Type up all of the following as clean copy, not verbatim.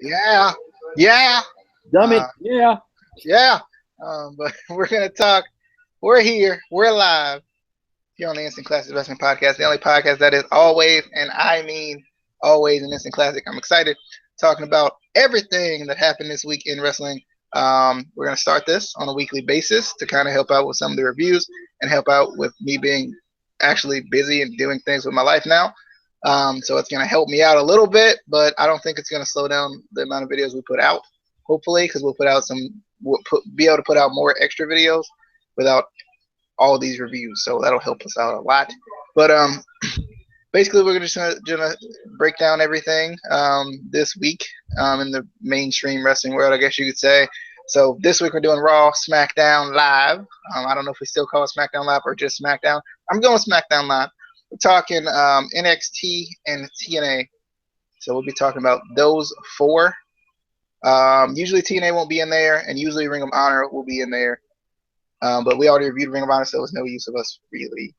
Yeah, yeah, Dumb it. uh, Yeah. yeah. But we're gonna talk. We're here. We're live here on the Instant Classic Investment Podcast, the only podcast that is always, and I mean always, an instant classic. I'm excited talking about everything that happened this week in wrestling. We're gonna start this on a weekly basis to kind of help out with some of the reviews and help out with me being actually busy and doing things with my life now. So it's going to help me out a little bit, but I don't think it's going to slow down the amount of videos we put out. Hopefully, because we'll put out be able to put out more extra videos without all these reviews. So that'll help us out a lot. But basically, we're just gonna break down everything this week in the mainstream wrestling world, I guess you could say. So this week we're doing Raw, SmackDown Live. I don't know if we still call it SmackDown Live or just SmackDown. I'm going SmackDown Live. We're talking NXT and TNA. So we'll be talking about those four. Usually TNA won't be in there, and usually Ring of Honor will be in there. But we already reviewed Ring of Honor, so there's no use of us really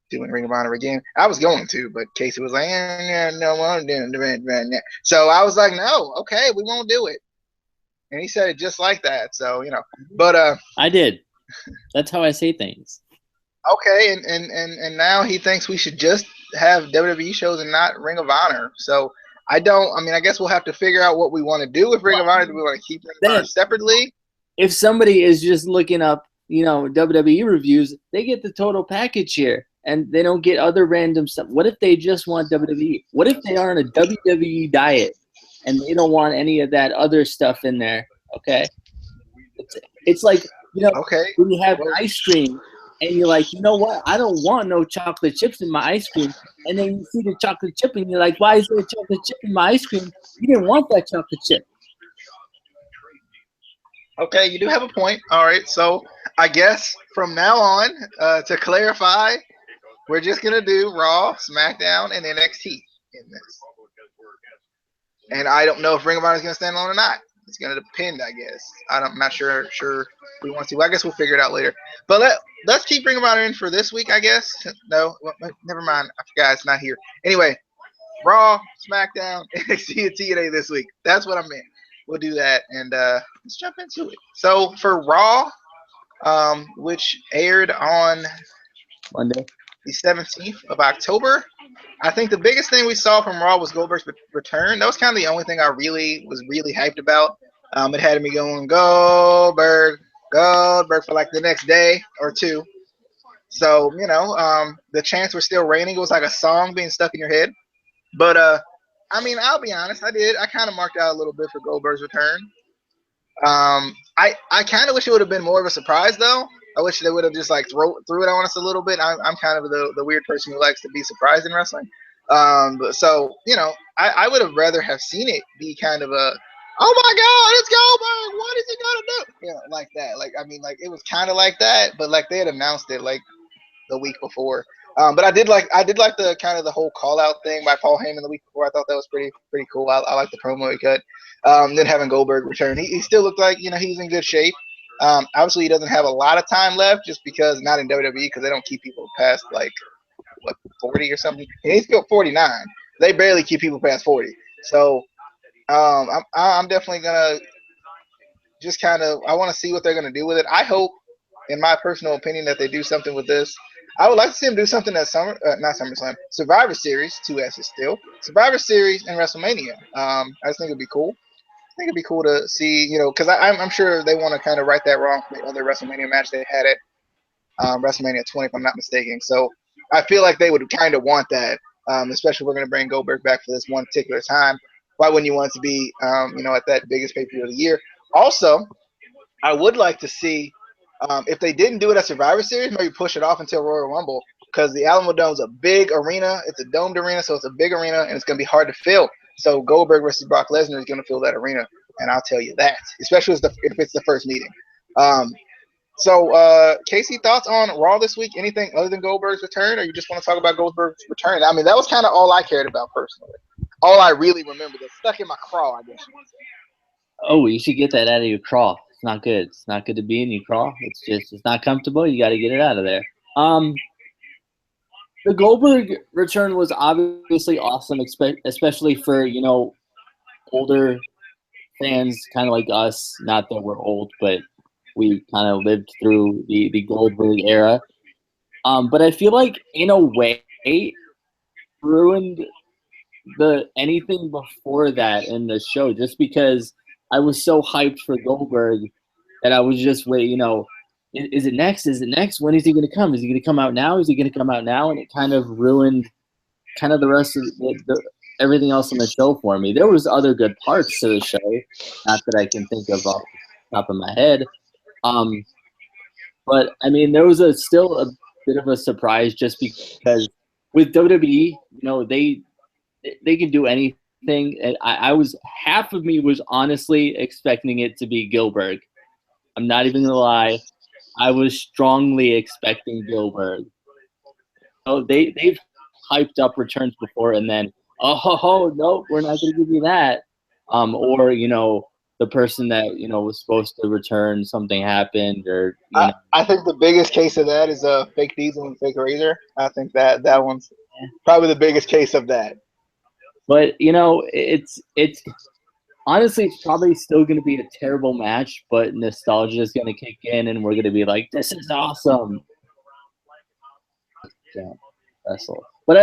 doing Ring of Honor again. I was going to, but Casey was like, no, I'm doing it. So I was like, no, okay, we won't do it. And he said it just like that. So, but I did. That's how I say things. Okay, and now he thinks we should just have WWE shows and not Ring of Honor. So I guess we'll have to figure out what we want to do with Ring of Honor. Do we want to keep Ring of Honor separately? If somebody is just looking up, WWE reviews, they get the total package here, and they don't get other random stuff. What if they just want WWE? What if they are on a WWE diet and they don't want any of that other stuff in there? Okay, it's like okay, when you have ice cream and you're like, you know what? I don't want no chocolate chips in my ice cream. And then you see the chocolate chip and you're like, why is there a chocolate chip in my ice cream? You didn't want that chocolate chip. Okay, you do have a point. All right, so I guess from now on, to clarify, we're just gonna do Raw, SmackDown, and NXT in this. And I don't know if Ring of Honor is gonna stand alone or not. It's gonna depend, I guess. I'm not sure we want to. Well, I guess we'll figure it out later. But let's keep Ring of Honor in for this week, I guess. No, never mind. I forgot it's not here. Anyway, Raw, SmackDown, NXT, and TNA this week. That's what I meant. We'll do that, and let's jump into it. So for Raw, which aired on Monday, the 17th of October, I think the biggest thing we saw from Raw was Goldberg's return. That was kind of the only thing I was really hyped about. It had me going Goldberg for like the next day or two. So the chants were still raining. It was like a song being stuck in your head. But I'll be honest. I kind of marked out a little bit for Goldberg's return. I kind of wish it would have been more of a surprise though. I wish they would have just like threw it on us a little bit. I'm kind of the weird person who likes to be surprised in wrestling. So I would have rather have seen it be kind of a, oh my God, it's Goldberg. What is he gonna do? Like that. Like it was kind of like that, but like they had announced it like the week before. But I did like the kind of the whole call out thing by Paul Heyman the week before. I thought that was pretty cool. I like the promo he cut. Then having Goldberg return, he still looked like he's in good shape. Obviously, he doesn't have a lot of time left, just because not in WWE, because they don't keep people past like 40 or something. And he's still 49. They barely keep people past 40. So I'm definitely gonna just kind of, I want to see what they're gonna do with it. I hope, in my personal opinion, that they do something with this. I would like to see them do something at not SummerSlam, Survivor Series, 2S's still, Survivor Series and WrestleMania. I just think it'd be cool. I think it'd be cool to see, because I'm sure they want to kind of right that wrong from the other WrestleMania match they had at WrestleMania 20, if I'm not mistaken. So I feel like they would kind of want that, especially if we're going to bring Goldberg back for this one particular time. Why wouldn't you want it to be, at that biggest pay-per-view of the year? Also, I would like to see, if they didn't do it at Survivor Series, maybe push it off until Royal Rumble, because the Alamo Dome is a big arena. It's a domed arena, so it's a big arena, and it's going to be hard to fill. So Goldberg versus Brock Lesnar is going to fill that arena, and I'll tell you that, especially if it's the first meeting. So Casey, thoughts on Raw this week? Anything other than Goldberg's return, or you just want to talk about Goldberg's return? I mean, that was kind of all I cared about personally. All I really remember that's stuck in my craw, I guess. Oh, you should get that out of your craw. It's not good. It's not good to be in your craw. It's not comfortable. You got to get it out of there. The Goldberg return was obviously awesome, especially for older fans, kind of like us. Not that we're old, but we kind of lived through the Goldberg era. But I feel like in a way ruined the anything before that in the show just because I was so hyped for Goldberg that I was just wait, is it next? Is it next? When is he going to come? Is he going to come out now? Is he going to come out now? And it kind of ruined kind of the rest of everything else on the show for me. There was other good parts to the show, not that I can think of off the top of my head. But I mean, there was still a bit of a surprise just because with WWE, they can do anything. And I was half of me was honestly expecting it to be Goldberg. I'm not even gonna lie. I was strongly expecting Goldberg. Oh, they've hyped up returns before, and then no, we're not gonna give you that. Or the person that was supposed to return, something happened, or I think the biggest case of that is fake Diesel and fake Razor. I think that one's probably the biggest case of that. But it's honestly, it's probably still going to be a terrible match, but nostalgia is going to kick in, and we're going to be like, "This is awesome." Yeah, wrestle. But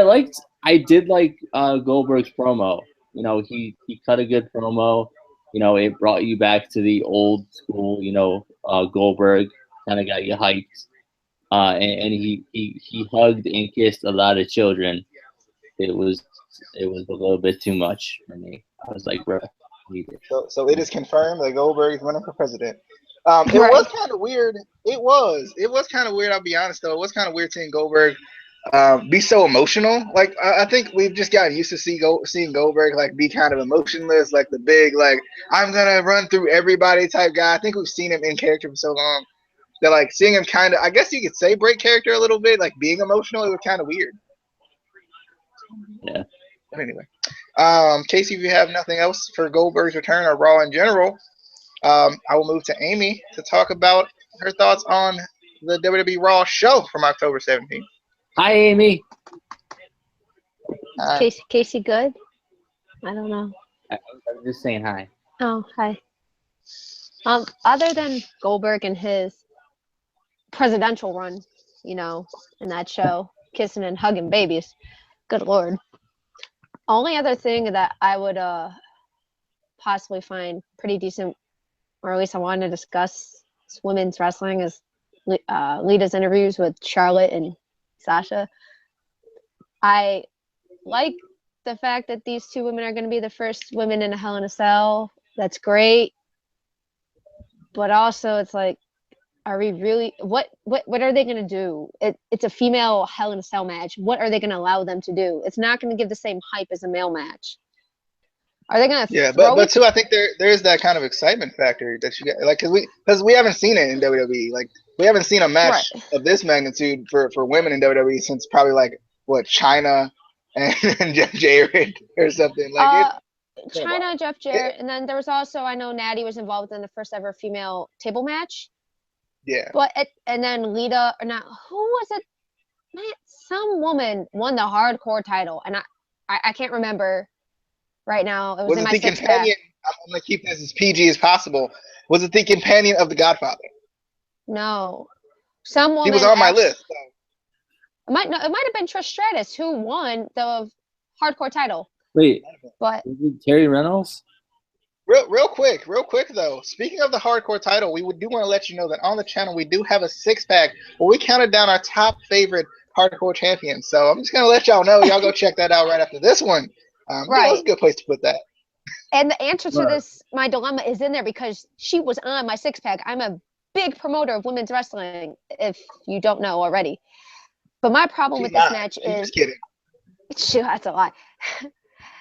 I did like Goldberg's promo. He cut a good promo. It brought you back to the old school. Goldberg kind of got you hyped, and he hugged and kissed a lot of children. It was a little bit too much for me. I was like, bro, So it is confirmed that Goldberg is running for president. It Right. was kind of weird. It was kind of weird. I'll be honest though. It was kind of weird seeing Goldberg be so emotional. Like I think we've just gotten used to seeing Goldberg like be kind of emotionless, like the big like I'm gonna run through everybody type guy. I think we've seen him in character for so long that like seeing him kind of, I guess you could say, break character a little bit, like being emotional. It was kind of weird. Yeah. But anyway, Casey, if you have nothing else for Goldberg's return or Raw in general, I will move to Amy to talk about her thoughts on the WWE Raw show from October 17th. Hi, Amy. Casey good? I don't know. I'm just saying hi. Oh, hi. Other than Goldberg and his presidential run, in that show, kissing and hugging babies, good lord. Only other thing that I would possibly find pretty decent, or at least I want to discuss women's wrestling, is Lita's interviews with Charlotte and Sasha. I like the fact that these two women are going to be the first women in a Hell in a Cell. That's great. But also, it's like, are we really? What are they going to do? It's a female Hell in a Cell match. What are they going to allow them to do? It's not going to give the same hype as a male match. Are they going to? Yeah, but too, I think there is that kind of excitement factor that you get, like, because we haven't seen it in WWE. Like, we haven't seen a match of this magnitude for women in WWE since probably like what, China and Jeff Jarrett or something like it. China, Jeff Jarrett, and then there was also, I know Natty was involved in the first ever female table match. Yeah. And then Lita, or not, who was it? Man, some woman won the hardcore title, and I can't remember right now. It was in my the companion? I'm gonna keep this as PG as possible. Was it the companion of the Godfather? No, some woman. He was on my list. So. It might have been Trish Stratus who won the hardcore title. Wait, but Terry Reynolds? Real quick though. Speaking of the hardcore title, we do want to let you know that on the channel we do have a 6-pack where we counted down our top favorite hardcore champions. So I'm just gonna let y'all know. Y'all go check that out right after this one. Right, that's a good place to put that. And the answer to this, my dilemma, is in there because she was on my 6-pack. I'm a big promoter of women's wrestling, if you don't know already. But my problem with this match is, just kidding. Shoot, that's a lie.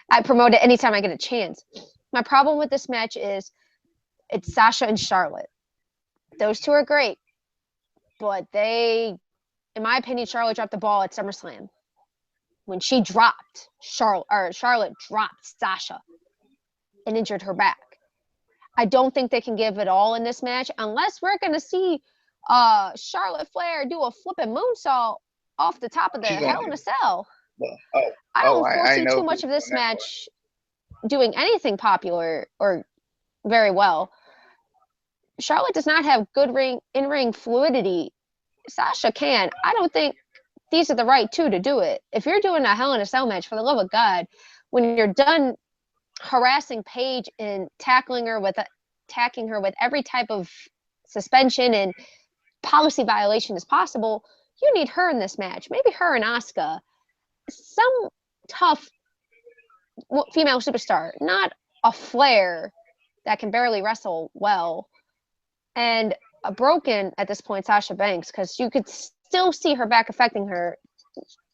I promote it anytime I get a chance. My problem with this match is it's Sasha and Charlotte. Those two are great, but in my opinion, Charlotte dropped the ball at SummerSlam. When she dropped, Charlotte dropped Sasha and injured her back. I don't think they can give it all in this match unless we're going to see Charlotte Flair do a flipping moonsault off the top of the Hell in a Cell. I don't foresee too much of this match doing anything popular or very well. Charlotte does not have good in-ring fluidity. Sasha can. I don't think these are the right two to do it. If you're doing a Hell in a Cell match, for the love of God, when you're done harassing Paige and attacking her with every type of suspension and policy violation as possible, you need her in this match. Maybe her and Asuka. Some tough female superstar, not a Flair that can barely wrestle well, and a broken at this point Sasha Banks, because you could still see her back affecting her.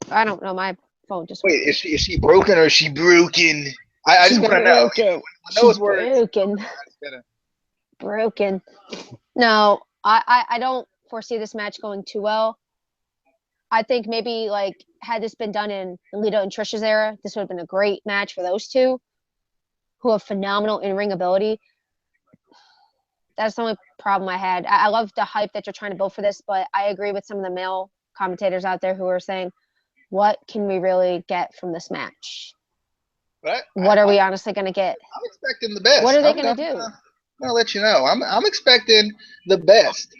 I don't know. My phone just wait. Is she broken or is she broken? I just want to know. Broken. When those words broken. No, I don't foresee this match going too well. I think maybe like had this been done in Lita and Trisha's era, this would have been a great match for those two, who have phenomenal in-ring ability. That's the only problem I had. I love the hype that you're trying to build for this, but I agree with some of the male commentators out there who are saying, what can we really get from this match? What are we honestly going to get? I'm expecting the best. What are they going to do? I'm gonna let you know. I'm expecting the best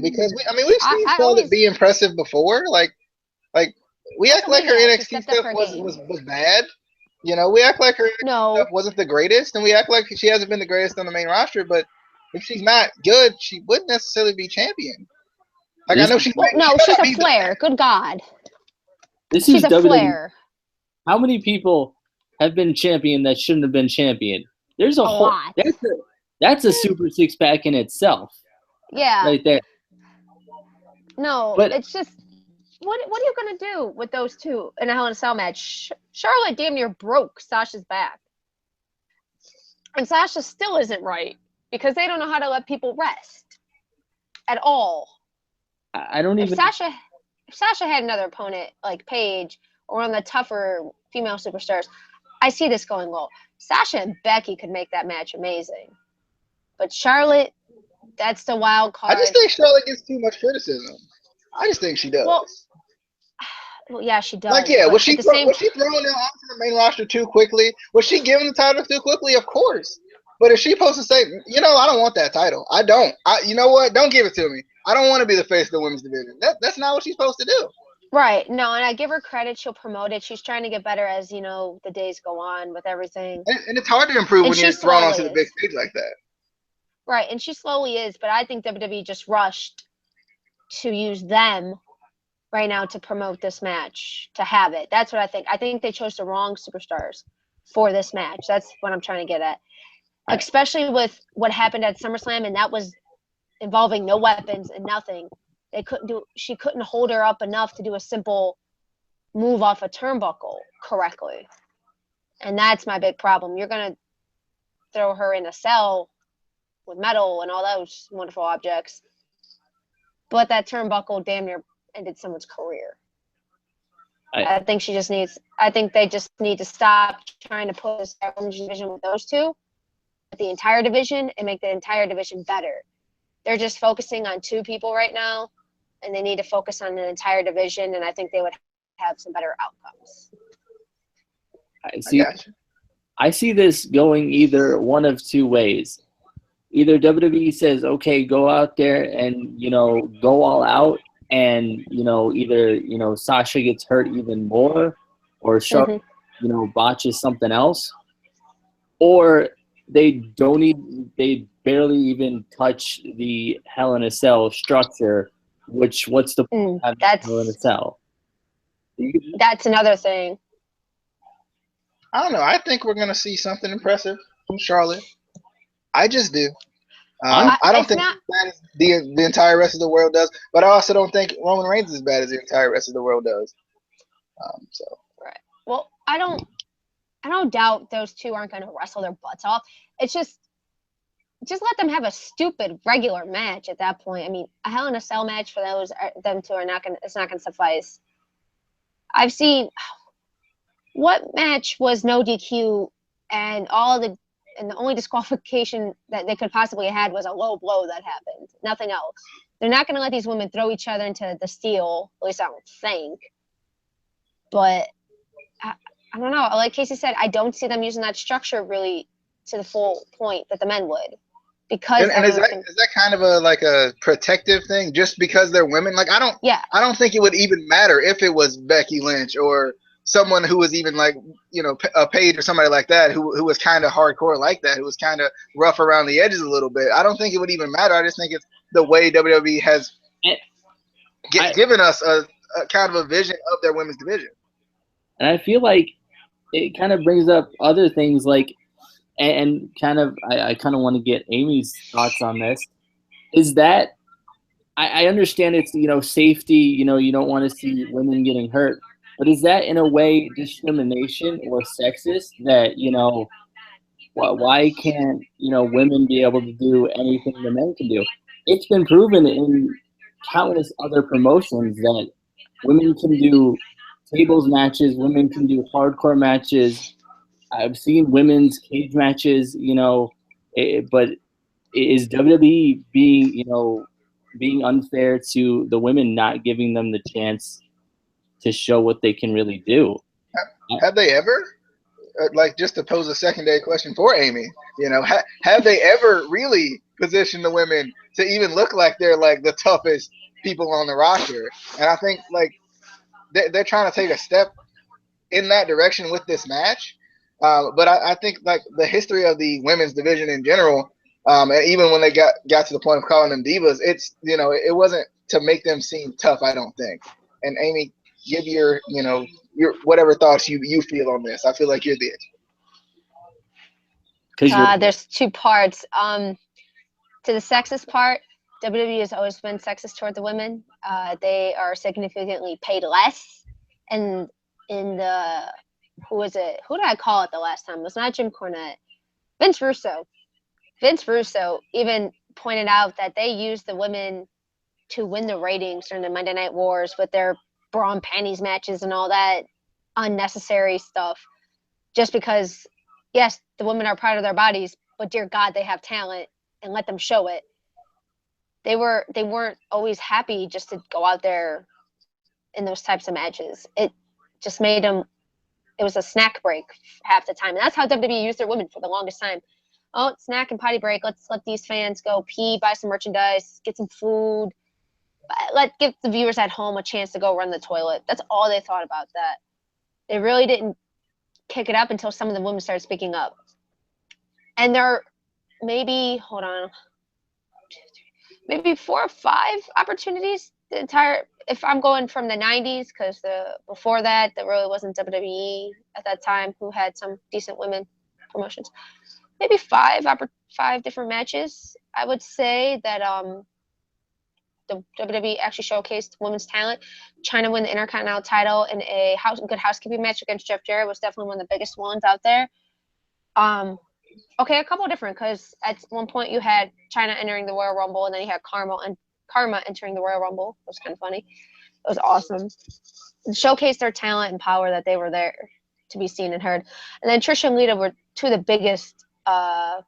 because we've seen Charlotte be impressive before. Like we act like her NXT stuff was bad. You know, we act like her stuff wasn't the greatest, and we act like she hasn't been the greatest on the main roster. But if she's not good, she wouldn't necessarily be champion. Like I know she's she's a Flair. Good God, she's a Flair. How many people have been champion that shouldn't have been champion? There's a whole lot. That's a super six pack in itself. Yeah. Right there. No, but it's just what are you gonna do with those two in a Hell in a Cell match? Charlotte damn near broke Sasha's back. And Sasha still isn't right because they don't know how to let people rest at all. I don't even if Sasha had another opponent like Paige or one of the tougher female superstars, I see this going well. Sasha and Becky could make that match amazing. But Charlotte, that's the wild card. I just think Charlotte gets too much criticism. I just think she does. Well, yeah, she does. Like, yeah, was she throwing them onto the main roster too quickly? Was she giving the title too quickly? Of course. But if she's supposed to say, I don't want that title. I don't. You know what? Don't give it to me. I don't want to be the face of the women's division. That's not what she's supposed to do. Right. No, and I give her credit. She'll promote it. She's trying to get better as, the days go on with everything. And it's hard to improve when you're thrown onto the big stage like that. Right, and she slowly is, but I think WWE just rushed to use them right now to promote this match, to have it. That's what I think. I think they chose the wrong superstars for this match. That's what I'm trying to get at. Especially with what happened at SummerSlam, and that was involving no weapons and nothing. She couldn't hold her up enough to do a simple move off a turnbuckle correctly. And that's my big problem. You're going to throw her in a cell with metal and all those wonderful objects. But that turnbuckle damn near ended someone's career. I think they just need to stop trying to put this women's division with those two, with the entire division, and make the entire division better. They're just focusing on two people right now, and they need to focus on the entire division, and I think they would have some better outcomes. I see this going either one of two ways. Either WWE says, okay, go out there and, go all out, and, either, Sasha gets hurt even more, or Charlotte, botches something else, or they barely even touch the Hell in a Cell structure, what's the point of Hell in a Cell? That's another thing. I don't know. I think we're going to see something impressive from Charlotte. I just do. I don't think it's as bad as the entire rest of the world does, but I also don't think Roman Reigns is as bad as the entire rest of the world does. Right. Well, I don't doubt those two aren't going to wrestle their butts off. It's just let them have a stupid regular match at that point. I mean, a Hell in a Cell match for them two it's not going to suffice. I've seen what match was no DQ and the only disqualification that they could possibly have had was a low blow that happened. Nothing else. They're not going to let these women throw each other into the steel. At least I don't think. But I don't know. Like Casey said, I don't see them using that structure really to the full point that the men would, because And is everyone's that going to. is that kind of a protective thing just because they're women? Like Yeah. I don't think it would even matter if it was Becky Lynch or someone who was even like a Paige or somebody like that who was kind of hardcore like that, who was kind of rough around the edges a little bit. I don't think it would even matter. I just think it's the way WWE has given us a kind of a vision of their women's division. And I feel like it kind of brings up other things like, and kind of, I kind of want to get Amy's thoughts on this, is that I understand it's, safety, you don't want to see women getting hurt, but is that in a way discrimination or sexist that, why can't, women be able to do anything the men can do? It's been proven in countless other promotions that women can do tables matches, women can do hardcore matches. I've seen women's cage matches, but is WWE being unfair to the women, not giving them the chance to show what they can really do? Have they ever? Like, just to pose a secondary question for Amy, have they ever really positioned the women to even look like they're like the toughest people on the roster? And I think like they're trying to take a step in that direction with this match. But I think like the history of the women's division in general, and even when they got to the point of calling them divas, it's it wasn't to make them seem tough. I don't think. And Amy, give your whatever thoughts you feel on this. I feel like you're the expert. There's two parts. To the sexist part, WWE has always been sexist toward the women. They are significantly paid less, and in the who was it? Who did I call it the last time? It was not Jim Cornette. Vince Russo. Vince Russo even pointed out that they used the women to win the ratings during the Monday Night Wars with their bra and panties matches and all that unnecessary stuff. Just because, yes, the women are proud of their bodies, but dear God, they have talent, and let them show it. They weren't always happy just to go out there in those types of matches. It just made them. It was a snack break half the time, and that's how WWE used their women for the longest time. Oh, snack and potty break. Let's let these fans go pee, buy some merchandise, get some food. Give the viewers at home a chance to go run the toilet. That's all they thought about that. They really didn't kick it up until some of the women started speaking up. And there maybe 4 or 5 opportunities the entire, if I'm going from the 90s, because before that there really wasn't WWE at that time who had some decent women promotions. Maybe 5 different matches. I would say that the WWE actually showcased women's talent. Chyna win the Intercontinental title in a good housekeeping match against Jeff Jarrett was definitely one of the biggest ones out there. Okay, a couple of different, because at one point you had Chyna entering the Royal Rumble, and then you had Karma entering the Royal Rumble. It was kind of funny. It was awesome. It showcased their talent and power that they were there to be seen and heard. And then Trish and Lita were two of the biggest, I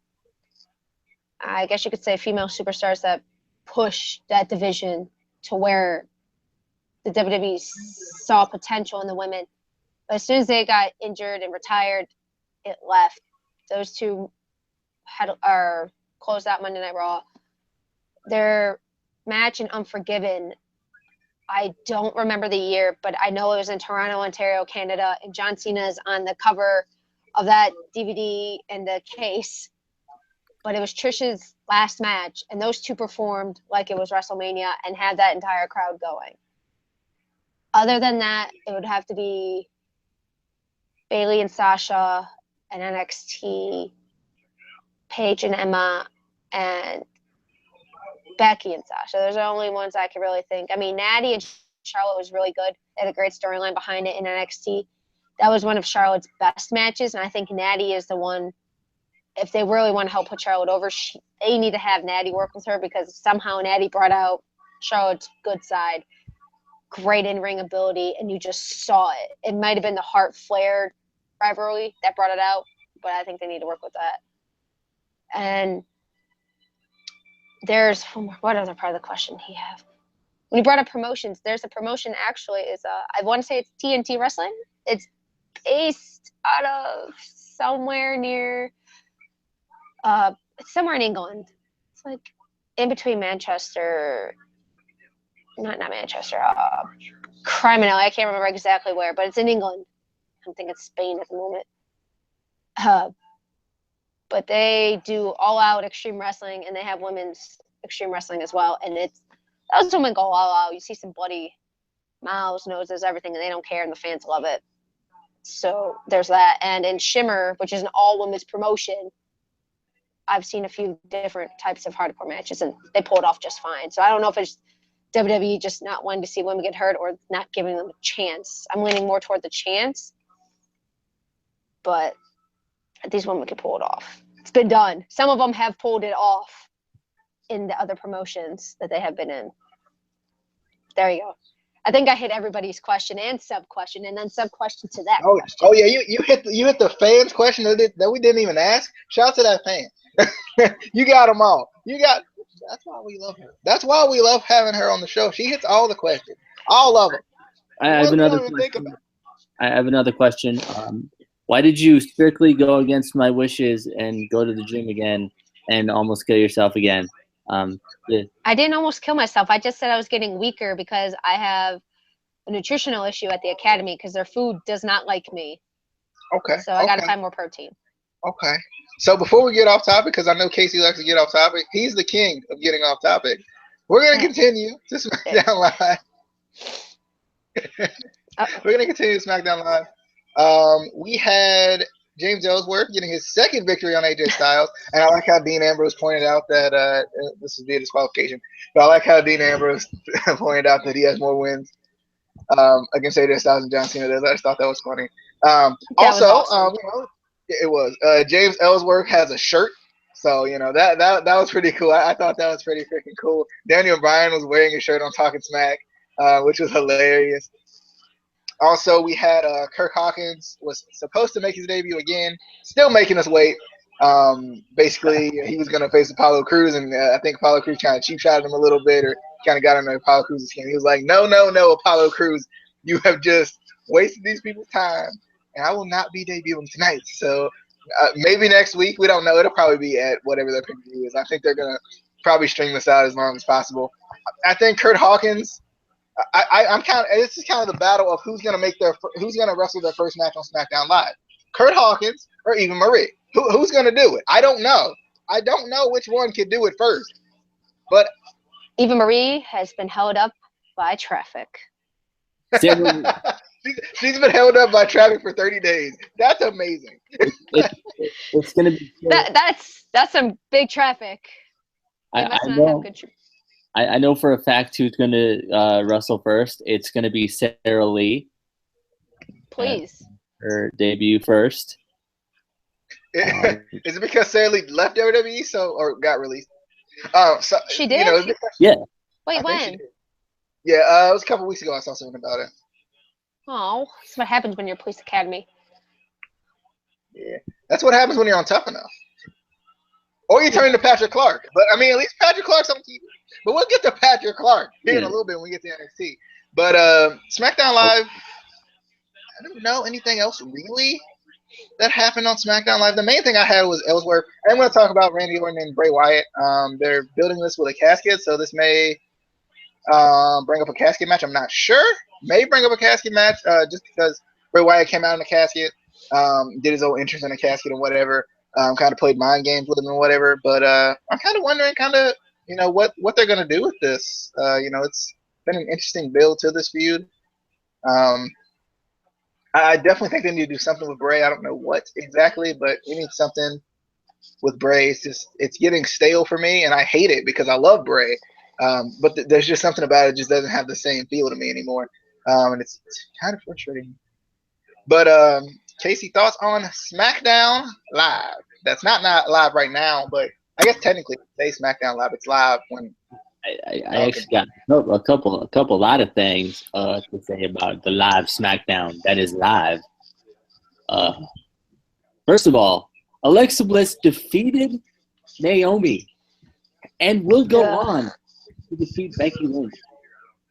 guess you could say, female superstars that pushed that division to where the WWE saw potential in the women. But as soon as they got injured and retired, it left. Those two are closed out Monday Night Raw. Their match in Unforgiven, I don't remember the year, but I know it was in Toronto, Ontario, Canada, and John Cena is on the cover of that DVD and the case. But it was Trish's last match, and those two performed like it was WrestleMania and had that entire crowd going. Other than that, it would have to be Bayley and Sasha and NXT, Paige and Emma, and Becky and Sasha. Those are the only ones I can really think. I mean, Natty and Charlotte was really good. They had a great storyline behind it in NXT. That was one of Charlotte's best matches, and I think Natty is the one. If they really want to help put Charlotte over, they need to have Natty work with her, because somehow Natty brought out Charlotte's good side. Great in-ring ability, and you just saw it. It might have been the Hart Flair rivalry that brought it out, but I think they need to work with that. And there's what other part of the question he have? When he brought up promotions, there's a promotion actually I want to say it's TNT Wrestling. It's based out of somewhere near, somewhere in England. It's like in between Manchester, not Manchester, Criminal. I can't remember exactly where, but it's in England. I'm thinking Spain at the moment. But they do all-out extreme wrestling, and they have women's extreme wrestling as well. And those women go all out. You see some bloody mouths, noses, everything, and they don't care, and the fans love it. So there's that. And in Shimmer, which is an all-women's promotion, I've seen a few different types of hardcore matches, and they pull it off just fine. So I don't know if it's WWE just not wanting to see women get hurt or not giving them a chance. I'm leaning more toward the chance, but these women can pull it off. It's been done. Some of them have pulled it off in the other promotions that they have been in. There you go. I think I hit everybody's question and sub-question, and then sub-question to that question. Oh yeah, you hit the fans question that we didn't even ask. Shout out to that fan. You got them all. That's why we love her. That's why we love having her on the show. She hits all the questions, all of them. I have another question. Why did you strictly go against my wishes and go to the gym again and almost kill yourself again? Yeah. I didn't almost kill myself. I just said I was getting weaker because I have a nutritional issue at the academy because their food does not like me. Okay. So I got to find more protein. Okay. So before we get off topic, because I know Casey likes to get off topic, he's the king of getting off topic. We're going to continue to SmackDown Live. We're going to continue to SmackDown Live. We had James Ellsworth getting his second victory on AJ Styles, and I like how Dean Ambrose pointed out that this is via disqualification, but I like how Dean Ambrose pointed out that he has more wins against AJ Styles and John Cena. I just thought that was funny. Also, awesome. It was James Ellsworth has a shirt, so that was pretty cool. I thought that was pretty freaking cool. Daniel Bryan was wearing a shirt on Talking Smack, which was hilarious. Also, we had Kirk Hawkins was supposed to make his debut again, still making us wait. Basically, he was going to face Apollo Crews, and I think Apollo Crews kind of cheap shotted him a little bit, or kind of got under Apollo Crews' skin. He was like, no, Apollo Crews, you have just wasted these people's time, and I will not be debuting tonight. So maybe next week, we don't know. It'll probably be at whatever their pay-per-view is. I think they're going to probably string this out as long as possible. I think Kurt Hawkins. I'm kind of. This is kind of the battle of who's gonna wrestle their first match on SmackDown Live, Kurt Hawkins or Eva Marie. Who's gonna do it? I don't know. I don't know which one can do it first. But Eva Marie has been held up by traffic. She's been held up by traffic for 30 days. That's amazing. It's gonna be. That's some big traffic. I know for a fact who's going to wrestle first. It's going to be Sarah Lee. Please. Her debut first. Is it because Sarah Lee left WWE or got released? So she did? Yeah. Wait, when? Yeah, it was a couple weeks ago I saw something about it. Oh, that's what happens when you're Police Academy. Yeah. That's what happens when you're on Tough Enough. Or you turn into Patrick Clark. But, I mean, at least Patrick Clark's on TV. But we'll get to Patrick Clark here in a little bit when we get to NXT. But SmackDown Live, I don't know anything else really that happened on SmackDown Live. The main thing I had was Ellsworth. I'm going to talk about Randy Orton and Bray Wyatt. They're building this with a casket, so this may bring up a casket match. I'm not sure. May bring up a casket match just because Bray Wyatt came out in a casket, did his own entrance in a casket and whatever. Kind of played mind games with him and whatever, but I'm kind of wondering, what they're gonna do with this. It's been an interesting build to this feud. I definitely think they need to do something with Bray. I don't know what exactly, but we need something with Bray. It's getting stale for me, and I hate it because I love Bray. But there's just something about it just doesn't have the same feel to me anymore, and it's kind of frustrating. But Casey, thoughts on SmackDown Live? That's not live right now, but I guess technically they SmackDown Live. It's live when. I actually got a lot of things to say about the live SmackDown that is live. First of all, Alexa Bliss defeated Naomi and will go on to defeat Becky Lynch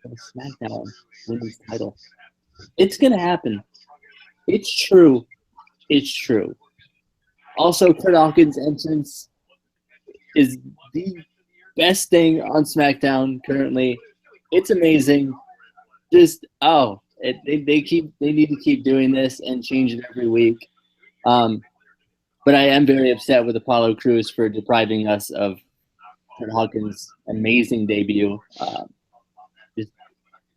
for the SmackDown Women's title. It's gonna happen. It's true. It's true. Also, Kurt Hawkins' entrance is the best thing on SmackDown currently. It's amazing. Just they need to keep doing this and change it every week. But I am very upset with Apollo Crews for depriving us of Kurt Hawkins' amazing debut.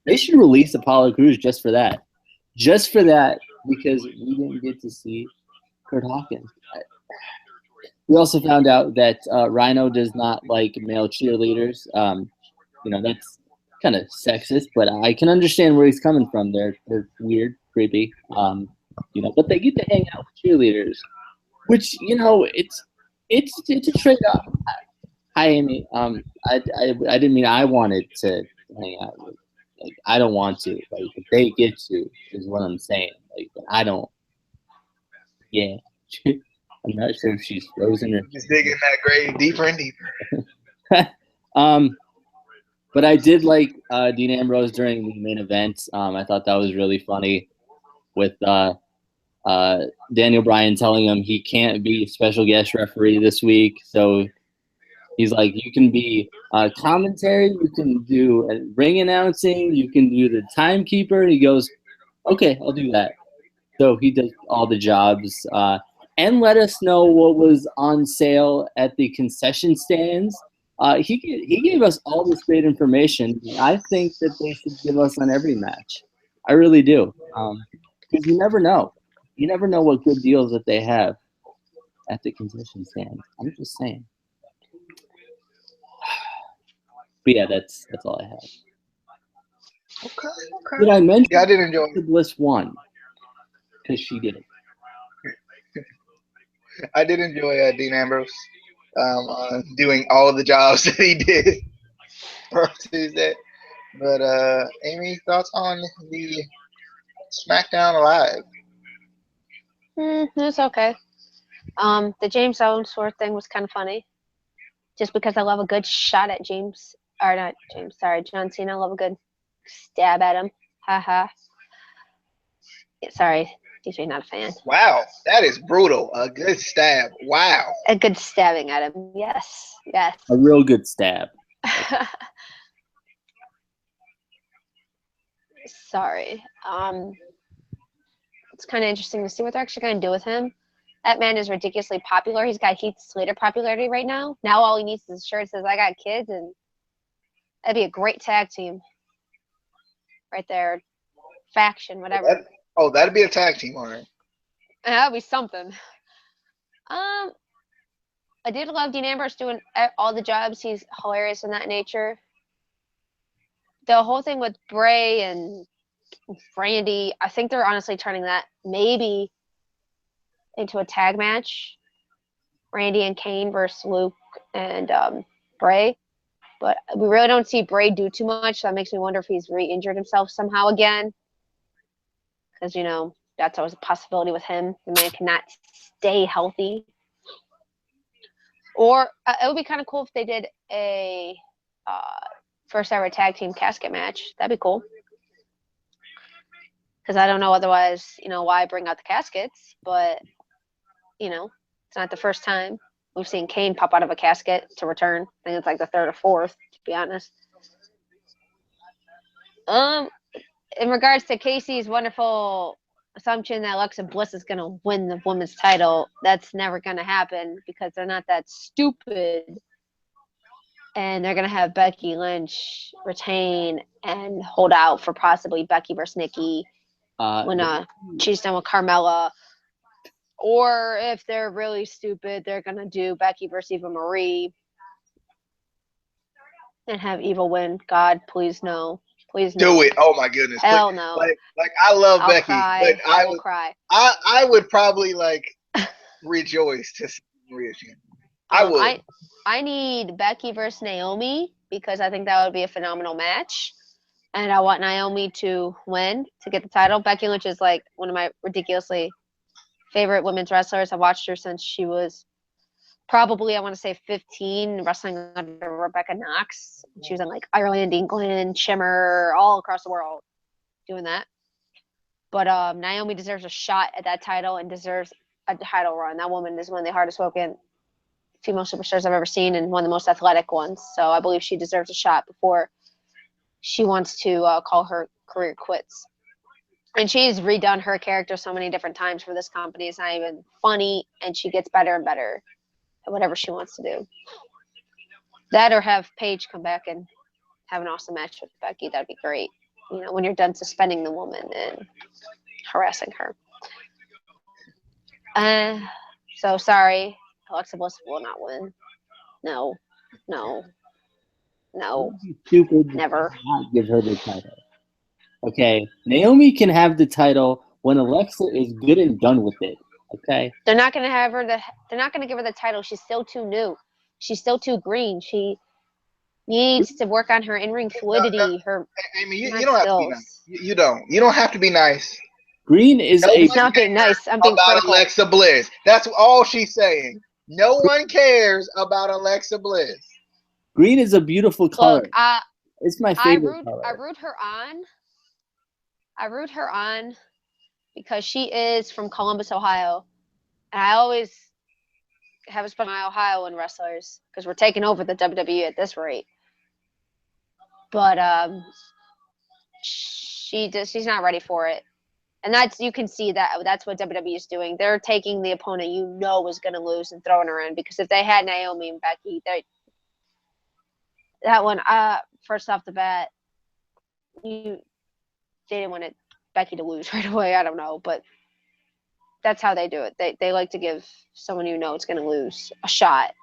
They should release Apollo Crews just for that. Just for that, because we didn't get to see Kurt Hawkins. We also found out that Rhino does not like male cheerleaders. That's kind of sexist, but I can understand where he's coming from. They're weird, creepy. But they get to hang out with cheerleaders, which it's a trade off. Hi, Amy. I didn't mean I wanted to hang out with. Like, I don't want to. Like, if they get to, is what I'm saying. Like, I don't. Yeah. I'm not sure if she's frozen or. Just digging that grave deeper and deeper. But I did like Dean Ambrose during the main event. I thought that was really funny with Daniel Bryan telling him he can't be special guest referee this week. So he's like, you can be commentary, you can do ring announcing, you can do the timekeeper. He goes, okay, I'll do that. So he does all the jobs and let us know what was on sale at the concession stands. He gave us all this great information. I think that they should give us on every match. I really do. Because you never know. You never know what good deals that they have at the concession stand. I'm just saying. But yeah, that's all I have. Okay. Did I mention I did enjoy the Bliss won? Because she did. I did enjoy Dean Ambrose doing all of the jobs that he did for Tuesday. But Amy, thoughts on the SmackDown Live? It's okay. The James Ellsworth thing was kind of funny, just because I love a good shot at John Cena. I love a good stab at him. Haha. Sorry, he's not a fan. Wow, that is brutal. A good stab. Wow. A good stabbing at him. Yes. A real good stab. Sorry. It's kind of interesting to see what they're actually going to do with him. That man is ridiculously popular. He's got Heath Slater popularity right now. Now all he needs is a shirt that says, I got kids, and that'd be a great tag team. Right there. Faction, whatever. That'd be a tag team, all right. That'd be something. I did love Dean Ambrose doing all the jobs. He's hilarious in that nature. The whole thing with Bray and Randy, I think they're honestly turning that maybe into a tag match. Randy and Kane versus Luke and Bray. But we really don't see Bray do too much. So that makes me wonder if he's re-injured himself somehow again. Because, that's always a possibility with him. The man cannot stay healthy. Or it would be kind of cool if they did a first ever tag team casket match. That'd be cool. Because I don't know otherwise, why bring out the caskets. But, it's not the first time we've seen Kane pop out of a casket to return. I think it's like the third or fourth, to be honest. In regards to Casey's wonderful assumption that Alexa Bliss is going to win the women's title, that's never going to happen because they're not that stupid. And they're going to have Becky Lynch retain and hold out for possibly Becky versus Nikki when she's done with Carmella. Or if they're really stupid, they're going to do Becky versus Eva Marie and have Eva win. God, please no. Please no. Do it. Oh my goodness. Hell no. Like I love I'll Becky, cry. but I will cry. I would probably rejoice to see Maria again. I would. I need Becky versus Naomi because I think that would be a phenomenal match. And I want Naomi to win to get the title. Becky Lynch is like one of my ridiculously favorite women's wrestlers. I've watched her since she was probably, I want to say 15, wrestling under Rebecca Knox. She was in Ireland, England, Shimmer, all across the world doing that. But Naomi deserves a shot at that title and deserves a title run. That woman is one of the hardest working female superstars I've ever seen and one of the most athletic ones. So I believe she deserves a shot before she wants to call her career quits. And she's redone her character so many different times for this company. It's not even funny, and she gets better and better at whatever she wants to do. That or have Paige come back and have an awesome match with Becky. That'd be great. You know, when you're done suspending the woman and harassing her. So sorry, Alexa Bliss will not win. No. Stupid. Never. Not give her the title. Okay, Naomi can have the title when Alexa is good and done with it. Okay. They're not gonna have her. They're not gonna give her the title. She's still too new. She's still too green. She needs to work on her in-ring fluidity. Her. Amy, you don't have to be nice. You don't. You don't have to be nice. Green is It's not being nice. I'm being about critical. Alexa Bliss. That's all she's saying. No one cares about Alexa Bliss. Green is a beautiful color. Look, it's my favorite color. I root her on. I root her on because she is from Columbus, Ohio, and I always have a spot on my Ohioan wrestlers because we're taking over the WWE at this rate. But she's not ready for it, and you can see that's what WWE is doing. They're taking the opponent you know is going to lose and throwing her in because if they had Naomi and Becky, that one first off the bat, they didn't want Becky to lose right away. I don't know, but that's how they do it. They like to give someone you know it's going to lose a shot,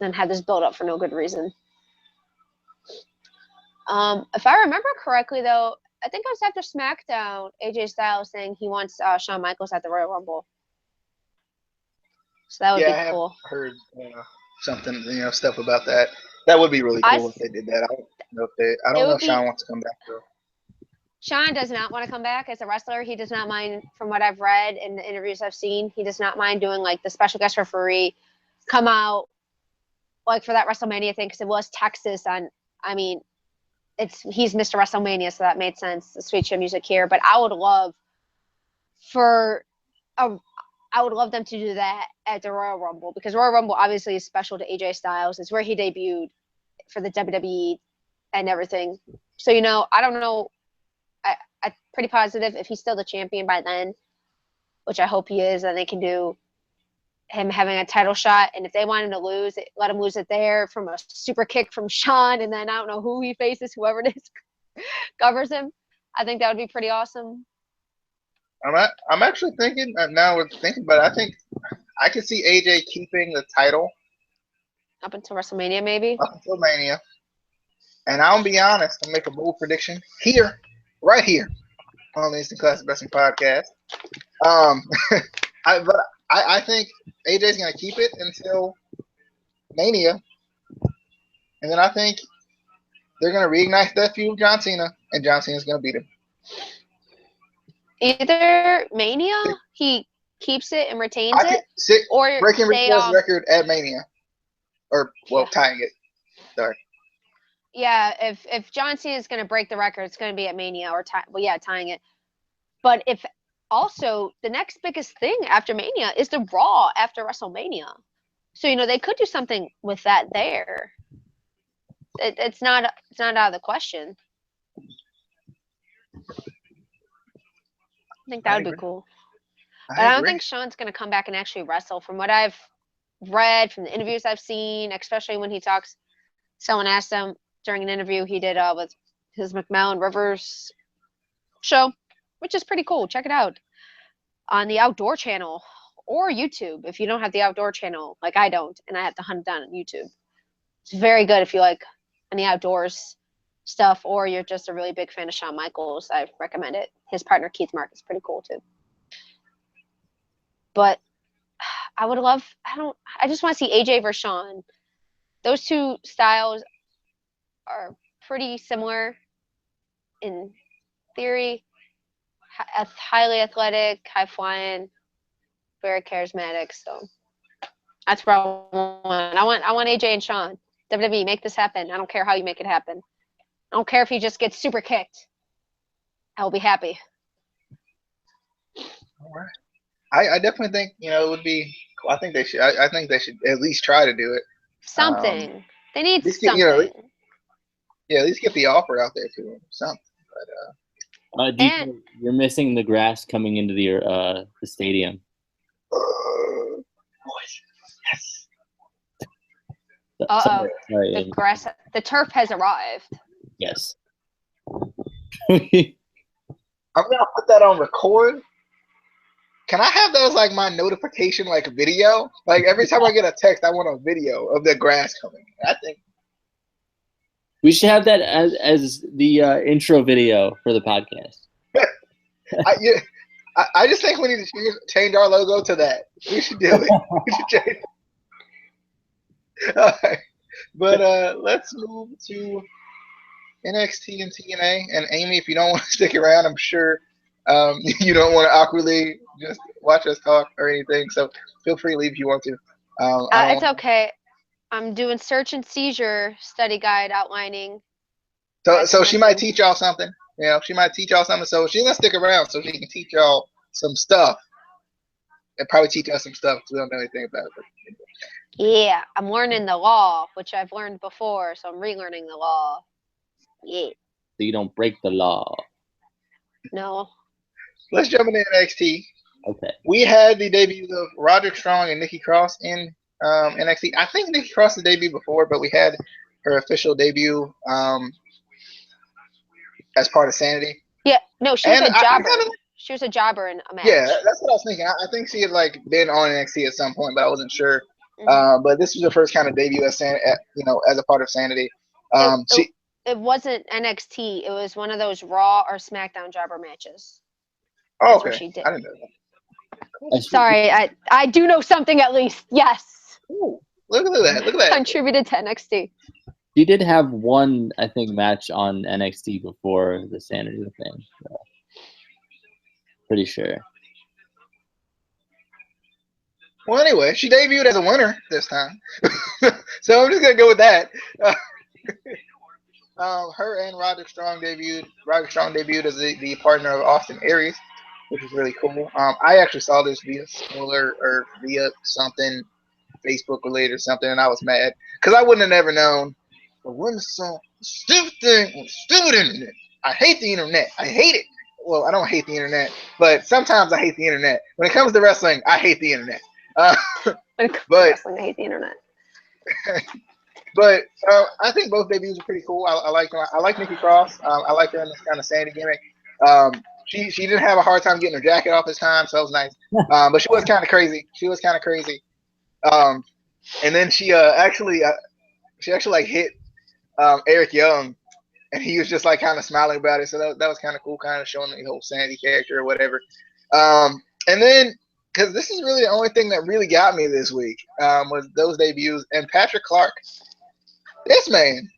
then have this build up for no good reason. If I remember correctly, though, I think it was after SmackDown, AJ Styles saying he wants Shawn Michaels at the Royal Rumble. So that would be cool. I have heard something, stuff about that. That would be really cool if they did that. I don't know if Shawn wants to come back though. Shawn does not want to come back as a wrestler. He does not mind, from what I've read in the interviews I've seen, he does not mind doing like the special guest referee, come out like for that WrestleMania thing because it was Texas he's Mr. WrestleMania, so that made sense. The sweet show music here, but I would love them to do that at the Royal Rumble because Royal Rumble obviously is special to AJ Styles. It's where he debuted for the WWE and everything. So I don't know. I'm pretty positive if he's still the champion by then, which I hope he is, then they can do him having a title shot. And if they want him to lose, let him lose it there from a super kick from Shawn, and then I don't know who he faces, whoever it is covers him. I think that would be pretty awesome. I'm actually thinking now. We're thinking, but I think I could see AJ keeping the title up until WrestleMania, maybe. Up until Mania, and I'll be honest. I'll make a bold prediction here. Right here on the Instant Classic Wrestling Podcast. I think AJ's gonna keep it until Mania, and then I think they're gonna reignite that feud with John Cena, and John Cena's gonna beat him. Either Mania, he keeps it and retains it, or breaking Rico's record at Mania, tying it. Sorry. Yeah, if John Cena is going to break the record, it's going to be at Mania or tying it. But if also the next biggest thing after Mania is the Raw after WrestleMania, so they could do something with that there. It's not out of the question. I think that would be cool. But I don't think Shawn's going to come back and actually wrestle. From what I've read, from the interviews I've seen, especially when he talks, someone asked him during an interview he did with his McMahon Rivers show, which is pretty cool. Check it out on the Outdoor Channel or YouTube if you don't have the Outdoor Channel, like I don't, and I have to hunt it down on YouTube. It's very good if you like any outdoors stuff or you're just a really big fan of Shawn Michaels. I recommend it. His partner Keith Mark is pretty cool too. But I just want to see AJ versus Shawn. Those two styles are pretty similar in theory. Highly athletic, high flying, very charismatic. So that's where I want. I want AJ and Shawn. WWE, make this happen. I don't care how you make it happen. I don't care if he just gets super kicked. I will be happy. All right. I definitely think it would be. I think they should. I think they should at least try to do it. Something. They need At least get at something. yeah, at least get the offer out there to them. Something. And DJ, you're missing the grass coming into the stadium. Boys, yes. uh-oh. Sorry, The turf has arrived. yes. I'm gonna put that on record. Can I have that as like my notification, like video? Like every time I get a text, I want a video of the grass coming. I think We should have that as the intro video for the podcast. I just think we need to change our logo to that. We should do it. We should change it. All right. But let's move to NXT and TNA. And Amy, if you don't want to stick around, I'm sure you don't want to awkwardly just watch us talk or anything. So feel free to leave if you want to. It's okay. I'm doing search and seizure study guide outlining. So she might teach y'all something. She might teach y'all something. So she's gonna stick around so she can teach y'all some stuff. And probably teach us some stuff because we don't know anything about it. Yeah, I'm learning the law, which I've learned before, so I'm relearning the law. Yeah. So you don't break the law. No. Let's jump into NXT. Okay. We had the debuts of Roderick Strong and Nikki Cross in NXT. I think Nikki Cross's debut before, but we had her official debut as part of Sanity. Yeah, no, she was a jobber. She was a jobber in a match. Yeah, that's what I was thinking. I think she had like been on NXT at some point, but I wasn't sure. Mm-hmm. But this was her first kind of debut as a part of Sanity. It wasn't NXT. It was one of those Raw or SmackDown jobber matches. Oh, okay. She did. I didn't know that. Cool. Sorry, I do know something at least. Yes. Ooh, look at that. Look at that. Contributed to NXT. She did have one, I think, match on NXT before the Sanity thing. So. Pretty sure. Well, anyway, she debuted as a winner this time. So I'm just going to go with that. Her and Roderick Strong debuted. Roderick Strong debuted as the partner of Austin Aries, which is really cool. I actually saw this via Spoiler or via something Facebook related or something, and I was mad because I wouldn't have never known. But when some stupid internet. I hate the internet. I hate it. Well, I don't hate the internet, but sometimes I hate the internet. When it comes to wrestling, I hate the internet. Wrestling, I hate the internet. But I think both debuts are pretty cool. I like Nikki Cross. I like her in this kind of Sandy gimmick. She didn't have a hard time getting her jacket off this time, so that was nice. But she was kind of crazy. And then she actually like hit Eric Young, and he was just like kind of smiling about it. So that was kind of cool, kind of showing the whole Sandy character or whatever. And then, because this is really the only thing that really got me this week, was those debuts. And Patrick Clark, this man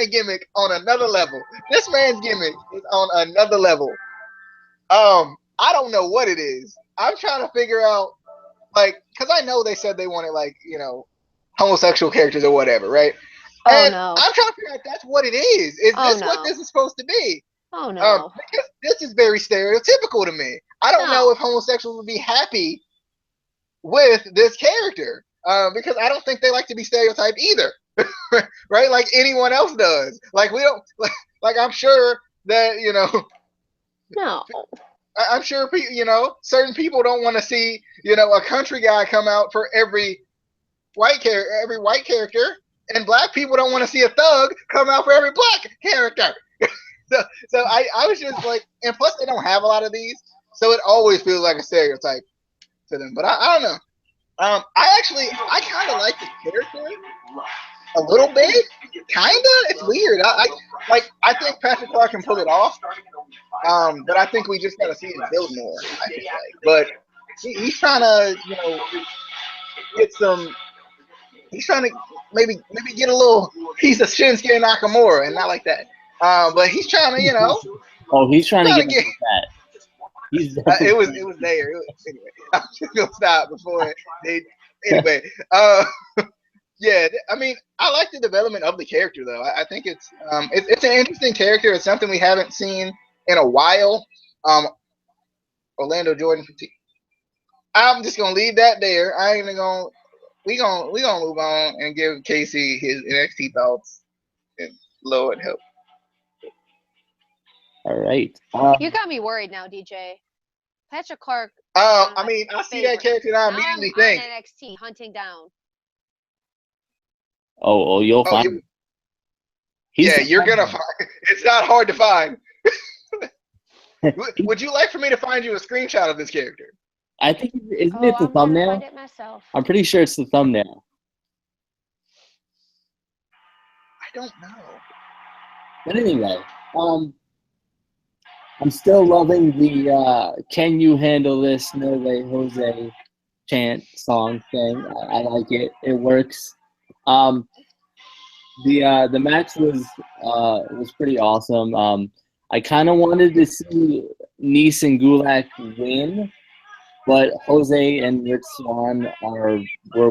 gimmick on another level. This man's gimmick is on another level. I don't know what it is. I'm trying to figure out, like, because I know they said they wanted, like, homosexual characters or whatever, right? And no. I'm trying to figure out if that's what it is. Is this what this is supposed to be? Oh, no. Because this is very stereotypical to me. I don't know if homosexuals would be happy with this character. Because I don't think they like to be stereotyped either. Right? Like anyone else does. Like, we don't, like I'm sure that, No. I'm sure, certain people don't want to see, a country guy come out for every white character, and black people don't want to see a thug come out for every black character. So I was just like, and plus they don't have a lot of these, so it always feels like a stereotype to them. But I don't know. I kind of like the character a little bit. Kinda, it's weird. I think Patrick Clark can pull it off. But I think we just gotta see it build more. I feel like, but he's trying to, get some. He's trying to maybe get a little piece of Shinsuke Nakamura, and not like that. But he's trying to, Oh, he's trying to get that. It was there. Anyway, I'm just gonna stop before they. Anyway, yeah. I mean, I like the development of the character, though. I think it's an interesting character. It's something we haven't seen in a while. Orlando Jordan. I'm just gonna leave that there. I ain't even gonna. We gonna move on and give Casey his NXT thoughts. And Lord help. All right. You got me worried now, DJ. Patrick Clark. I mean, I see that character and I Now immediately I'm think, on NXT hunting down. You'll find him. Yeah, you're gonna find. It's not hard to find. Would you like for me to find you a screenshot of this character? I think isn't it the I'm thumbnail? gonna find it myself. I'm pretty sure it's the thumbnail. I don't know. But anyway, I'm still loving the "Can You Handle This? No Way, Jose" chant song thing. I like it. It works. The match was pretty awesome. I kind of wanted to see Nice and Gulak win, but Jose and Rich Swann were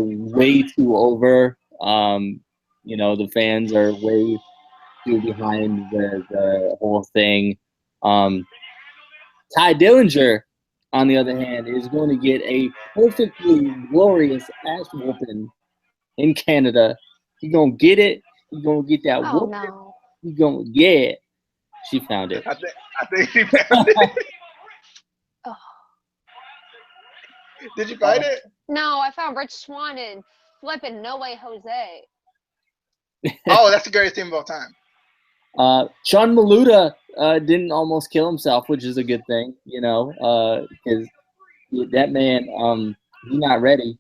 way too over. The fans are way too behind the whole thing. Ty Dillinger, on the other hand, is going to get a perfectly glorious ass whooping in Canada. He's going to get it. He's going to get that whooping. No. He's going to get it. She found it. I think she found it. Oh. Did you find it? No, I found Rich Swann and flipping No Way Jose. Oh, that's the greatest team of all time. Sean Maluda didn't almost kill himself, which is a good thing, because that man, he's not ready.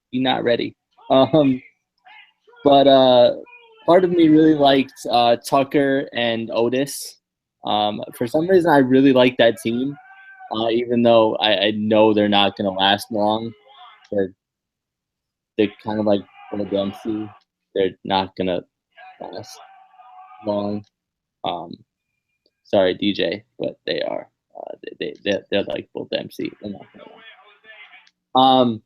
He's not ready. But part of me really liked Tucker and Otis. For some reason, I really like that team, even though I know they're not going to last long. They're kind of like Bill Dempsey. They're not going to last long. Sorry, DJ, but they are. They're like Bill Dempsey. They're not going to.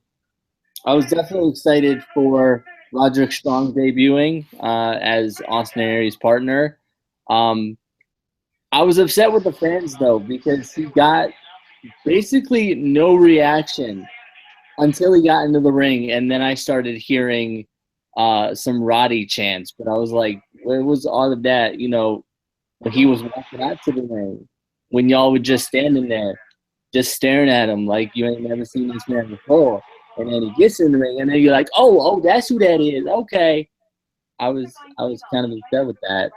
I was definitely excited for Roderick Strong debuting as Austin Aries' partner. I was upset with the fans though because he got basically no reaction until he got into the ring, and then I started hearing some Roddy chants. But I was like, where was all of that? When he was walking out to the ring, when y'all were just standing there, just staring at him like you ain't never seen this man before. And then he gets in the ring, and then you're like, oh, that's who that is. Okay. I was kind of upset with that.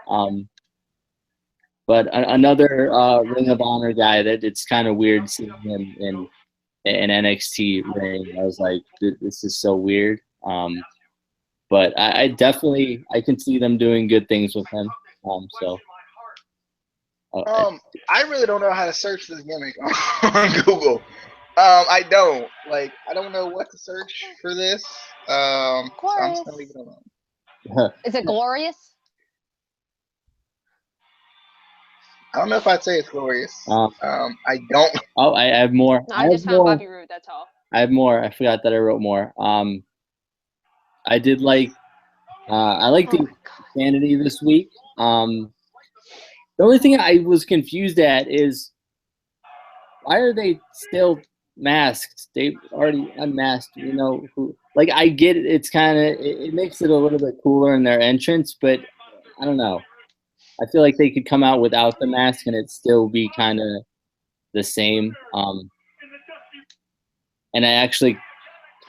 But another Ring of Honor guy that it's kind of weird seeing him in an NXT ring. I was like, this is so weird. But I definitely I can see them doing good things with him. I really don't know how to search this gimmick on Google. I don't know what to search for this. So I'm just gonna leave it alone. Is it glorious? I don't know if I'd say it's glorious. I don't. Oh, I have more. No, I just found Bobby Roode. That's all. I have more. I forgot that I wrote more. I did like. I like the insanity this week. The only thing I was confused at is why are they still masked? They already unmasked. I get it. It's kind of it makes it a little bit cooler in their entrance, but I don't know. I feel like they could come out without the mask and it still be kind of the same. And I actually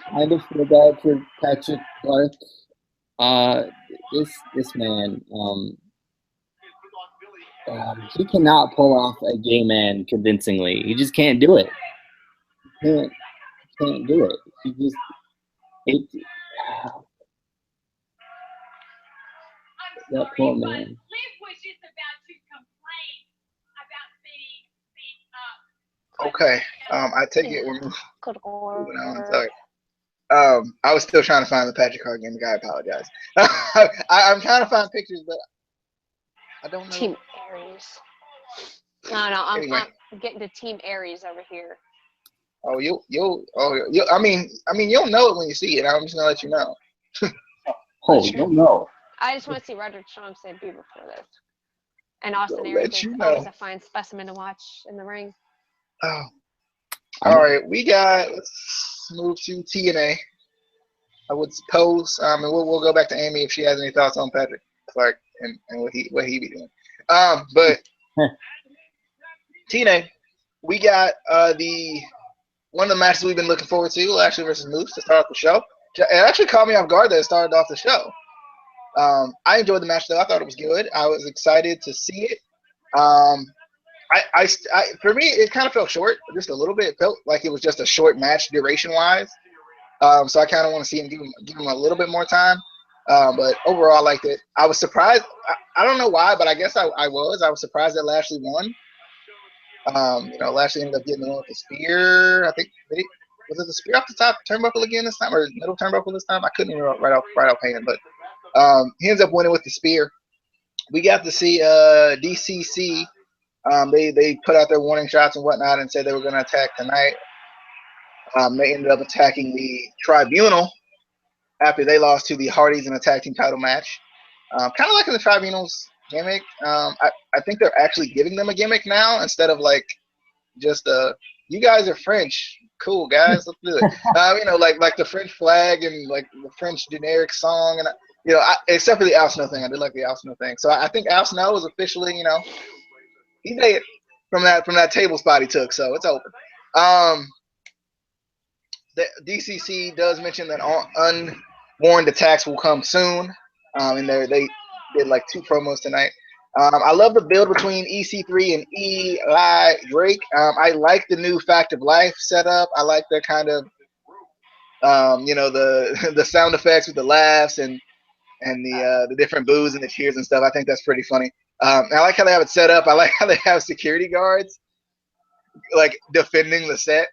kind of feel bad for Patrick Clark. This man, he cannot pull off a gay man convincingly. He just can't do it. He can't do it. He just that poor man. Okay. I take it. We're moving on. Sorry. I was still trying to find the Patrick Clark gimmick. I apologize. I'm trying to find pictures, but I don't know. Team Aries. No, anyway. I'm getting to Team Aries over here. Oh, I mean, you'll know it when you see it. I'm just gonna let you know. You'll know. I just want to see Roderick Strong say B before this. And Austin We'll Aries let is you always know. a fine specimen to watch in the ring. Oh. All right, let's move to TNA. I would suppose, and we'll go back to Amy if she has any thoughts on Patrick Clark and what he be doing. But TNA, we got the one of the matches we've been looking forward to, Lashley versus Moose, to start off the show. It actually caught me off guard that it started off the show. I enjoyed the match though. I thought it was good. I was excited to see it. For me, it kind of felt short, just a little bit. It felt like it was just a short match duration wise. So I kind of want to see him give him a little bit more time. But overall, I liked it. I was surprised. I don't know why, but I guess I was. I was surprised that Lashley won. Lashley ended up getting the one with the spear. I think was it the spear off the top turnbuckle again this time, or middle turnbuckle this time? I couldn't even right off hand, but he ends up winning with the spear. We got to see DCC. They put out their warning shots and whatnot and said they were going to attack tonight. They ended up attacking the Tribunal after they lost to the Hardys in a tag team title match. Kind of like in the Tribunal's gimmick. I think they're actually giving them a gimmick now instead of like just you guys are French. Cool, guys, let's do it. Like the French flag and like the French generic song. And, except for the Al Snow thing. I did like the Al Snow thing. So I think Al Snow is officially, he made it from that table spot he took. So it's open. The DCC does mention that unwarned attacks will come soon. And they did like 2 promos tonight. I love the build between EC3 and Eli Drake. I like the new Fact of Life setup. I like their kind of, the sound effects with the laughs and the different boos and the cheers and stuff. I think that's pretty funny. I like how they have it set up. I like how they have security guards like defending the set.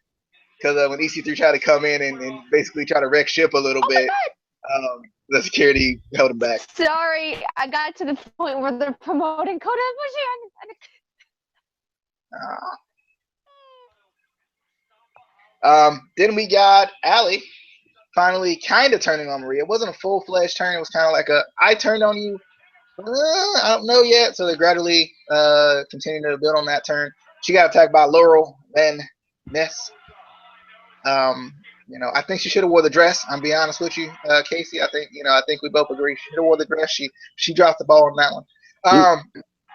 Because when EC3 tried to come in and basically try to wreck ship a little bit, the security held him back. Sorry, I got to the point where they're promoting Kota Ibushi. Then we got Allie finally kind of turning on Maria. It wasn't a full-fledged turn. It was kind of like I turned on you. I don't know yet. So they're gradually continuing to build on that turn. She got attacked by Laurel, then Ness. I think she should have wore the dress. I'm being honest with you, Casey. I think we both agree she should have wore the dress. She dropped the ball on that one.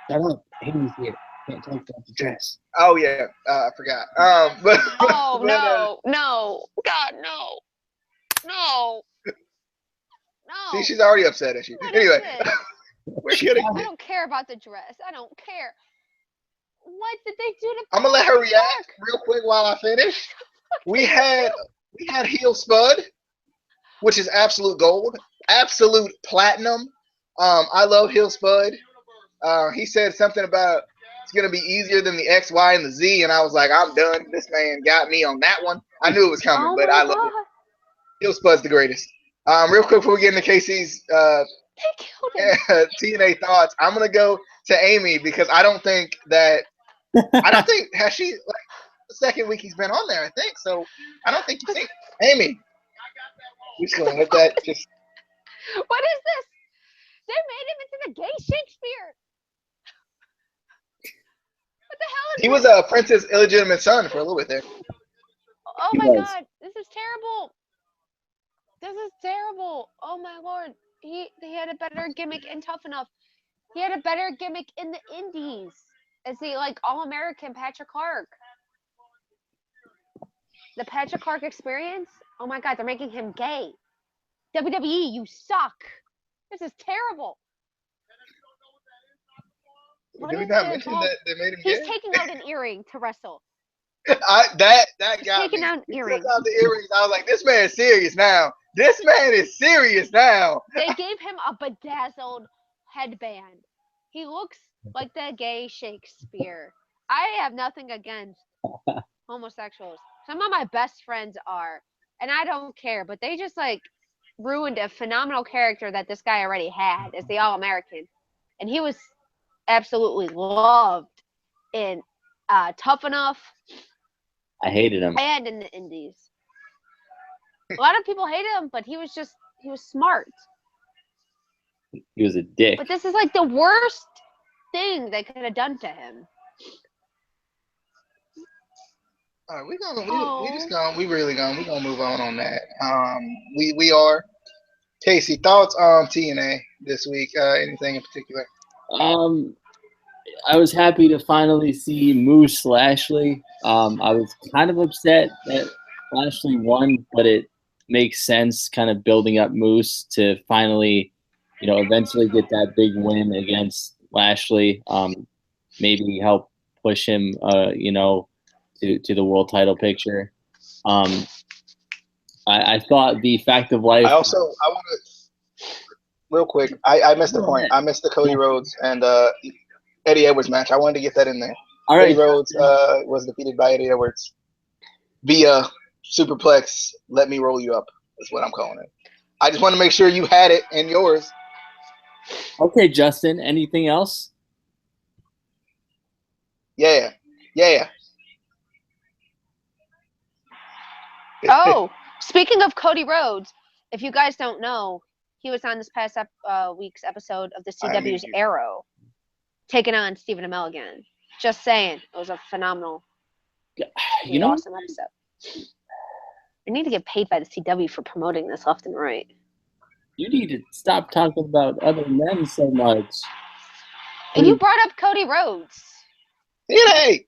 Shut up. Amy's here. Can't talk about the dress. Oh yeah, I forgot. No, God, no. See, she's already upset at you. Anyway, I don't care about the dress. I don't care. What did they do to? I'm gonna let her react real quick while I finish. We had heel Spud, which is absolute gold, absolute platinum. I love heel Spud. He said something about it's gonna be easier than the X, Y, and the Z, and I was like, I'm done. This man got me on that one. I knew it was coming, but I love it. Heel Spud's the greatest. Real quick before we get into Casey's TNA thoughts, I'm gonna go to Amy because I don't think has she the second week he's been on there, I think. So I don't think you think Amy. We're just gonna let that just. What is this? They made him into the gay Shakespeare. What the hell is he was a Prince's illegitimate son for a little bit there. Oh my God, this is terrible. This is terrible. Oh my Lord. He had a better gimmick in Tough Enough. He had a better gimmick in the Indies as the All-American Patrick Clark. The Patrick Clark experience? Oh my God, they're making him gay. WWE, you suck. This is terrible. Did we not mention that they made him He's gay? taking out an earring to wrestle. That got taking me. out He earrings. took out the earrings. I was like, this man is serious now. This man is serious now. They gave him a bedazzled headband. He looks like the gay Shakespeare. I have nothing against homosexuals. Some of my best friends are, and I don't care, but they just ruined a phenomenal character that this guy already had as the All-American. And he was absolutely loved in Tough Enough. I hated him. And in the Indies. A lot of people hated him, but he was smart. He was a dick. But this is the worst thing they could have done to him. All right, we really gonna move on that. We are. Casey, thoughts on TNA this week? Anything in particular? I was happy to finally see Moose Lashley. I was kind of upset that Lashley won, but it makes sense, kind of building up Moose to finally, eventually get that big win against Lashley. Maybe help push him, to the world title picture. I thought the fact of life. I want to real quick. I missed the point. I missed the Cody Rhodes and Eddie Edwards match. I wanted to get that in there. All right. Cody Rhodes was defeated by Eddie Edwards via superplex. Let me roll you up is what I'm calling it. I just want to make sure you had it in yours. Okay, Justin. Anything else? Yeah. Oh, speaking of Cody Rhodes, if you guys don't know, he was on this past week's episode of the CW's Arrow, taking on Stephen Amell again. Just saying, it was a phenomenal, awesome episode. I need to get paid by the CW for promoting this left and right. You need to stop talking about other men so much. And you brought up Cody Rhodes. TNA,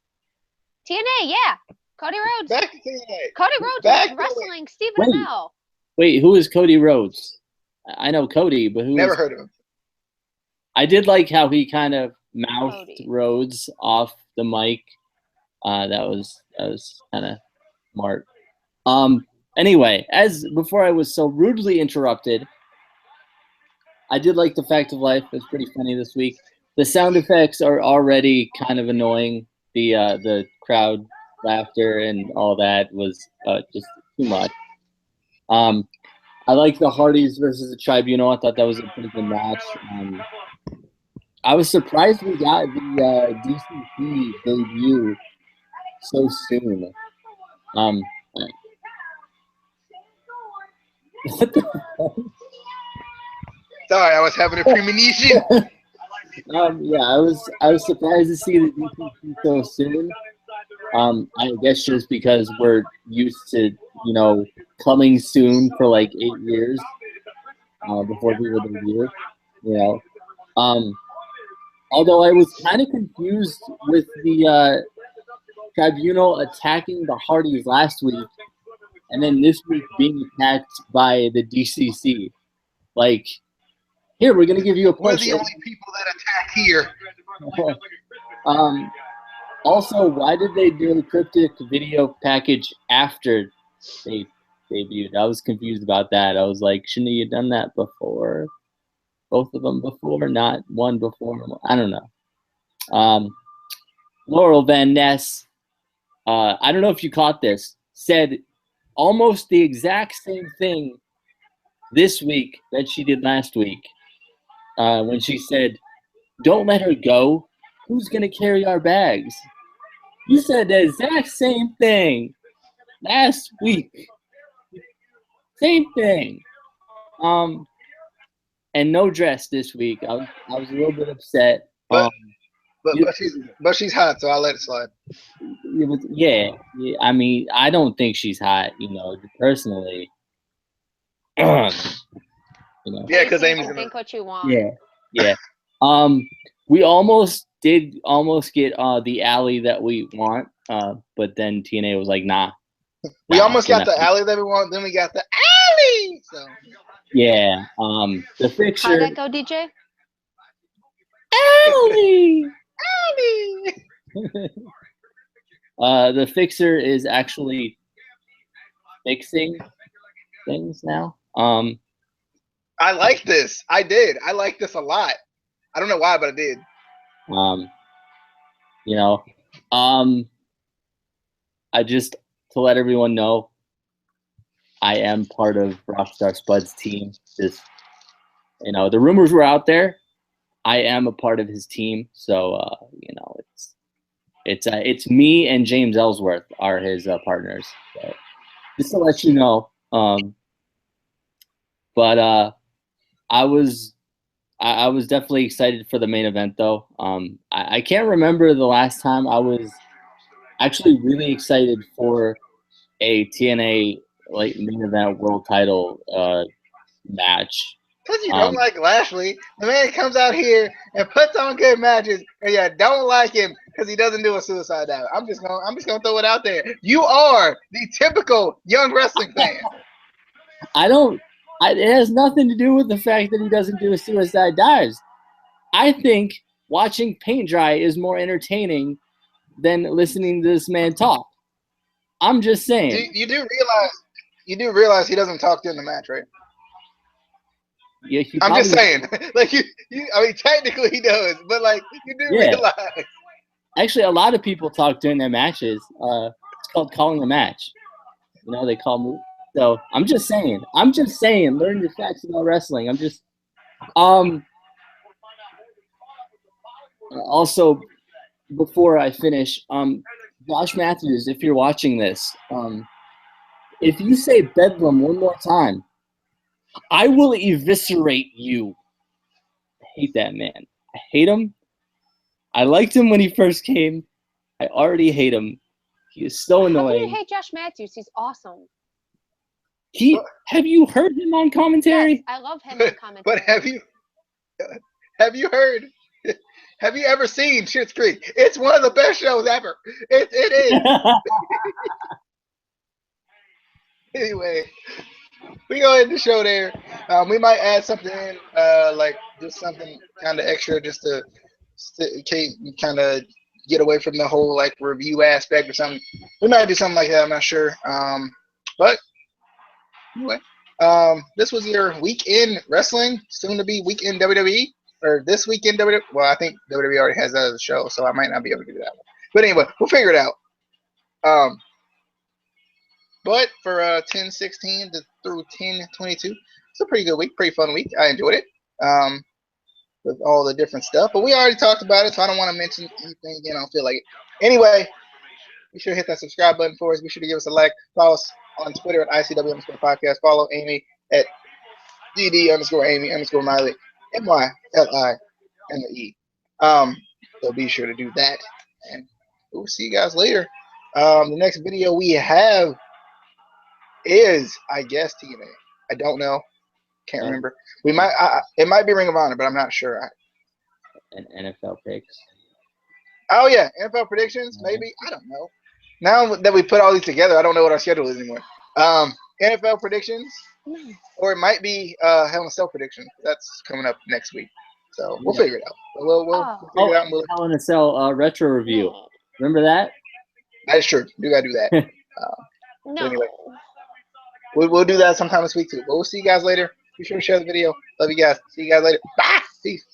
yeah. Cody Rhodes. Back to TNA. Cody Rhodes was wrestling Stephen Amell. Wait, who is Cody Rhodes? I know Cody, but who? Never heard of him. I did like how he kind of mouthed Rhodes off the mic. That was kind of smart. Anyway, before I was so rudely interrupted, I did like the fact of life. It was pretty funny this week. The sound effects are already kind of annoying. The crowd laughter and all that was just too much. I like the Hardys versus the Tribunal. I thought that was a pretty good match. I was surprised we got the DCC debut so soon. What the fuck? Sorry, I was having a premonition. Yeah, I was surprised to see the DCC so soon. I guess just because we're used to, coming soon for like 8 years before people debut, Although I was kind of confused with the Tribunal attacking the Hardys last week, and then this week being attacked by the DCC. Like, here, we're gonna give you a push. We're the only people that attack here. Also, why did they do a cryptic video package after they debuted? I was confused about that. I was like, shouldn't you have done that before? Both of them before, not one before. I don't know. Laurel Van Ness, I don't know if you caught this, said almost the exact same thing this week that she did last week when she said, "Don't let her go. Who's going to carry our bags?" You said the exact same thing last week. Same thing. And no dress this week. I was a little bit upset. But she's hot, so I'll let it slide. Yeah. I mean, I don't think she's hot, personally. Yeah, because Amy's gonna think what you want. Yeah. We almost get the alley that we want, but then TNA was like, nah. We almost got the alley that we want, then we got the alley. So yeah. The fixture. How'd that go, DJ? Alley. The fixer is actually fixing things now. I like this. I did. I like this a lot. I don't know why, but I did. I just, to let everyone know, I am part of Rockstar Spud's team. Just, the rumors were out there. I am a part of his team, so it's me and James Ellsworth are his partners. So, just to let you know. But I was I was definitely excited for the main event, though. I can't remember the last time I was actually really excited for a TNA like main event world title match. Because you don't like Lashley. The man comes out here and puts on good matches, and you don't like him because he doesn't do a suicide dive. I'm just gonna throw it out there. You are the typical young wrestling fan. I don't. It has nothing to do with the fact that he doesn't do suicide dives. I think watching paint dry is more entertaining than listening to this man talk. I'm just saying. You do realize he doesn't talk during the match, right? Yeah, I'm just saying, like I mean, technically he does, but like you do realize. Actually, a lot of people talk during their matches. It's called calling a match. You know, they call me. So I'm just saying. Learn your facts about wrestling. I'm just. Also, before I finish, Josh Matthews, if you're watching this, if you say Bedlam one more time, I will eviscerate you. I hate that man. I hate him. I liked him when he first came. I already hate him. He is so annoying. How can you hate Josh Matthews? He's awesome. Have you heard him on commentary? Yes, I love him on commentary. But have you heard? Have you ever seen Schitt's Creek? It's one of the best shows ever. It is. Anyway, we go ahead and show there. We might add something in, like just something kind of extra, just to kind of get away from the whole like review aspect or something. We might do something like that. I'm not sure. But anyway, this was your weekend wrestling, soon to be weekend WWE, or this weekend WWE. Well, I think WWE already has that as a show, so I might not be able to do that one. But anyway, we'll figure it out. But for 10-16 through 10-22, it's a pretty good week, pretty fun week. I enjoyed it with all the different stuff. But we already talked about it, so I don't want to mention anything again. I don't feel like it. Anyway, be sure to hit that subscribe button for us. Be sure to give us a like. Follow us on Twitter at ICW_podcast. Follow Amy at DD_Amy_Miley, MYLIME. So be sure to do that. And we'll see you guys later. The next video we have is, I guess, TNA. I don't know. Can't remember. We might. It might be Ring of Honor, but I'm not sure. And NFL picks. Oh yeah, NFL predictions. Maybe, I don't know. Now that we put all these together, I don't know what our schedule is anymore. NFL predictions, or it might be Hell in a Cell predictions. That's coming up next week, so we'll figure it out. We'll figure it out. And Hell in a Cell retro review. Remember that? That is true. You gotta do that. No. Anyway, we'll do that sometime this week too. But we'll see you guys later. Be sure to share the video. Love you guys. See you guys later. Bye. Peace.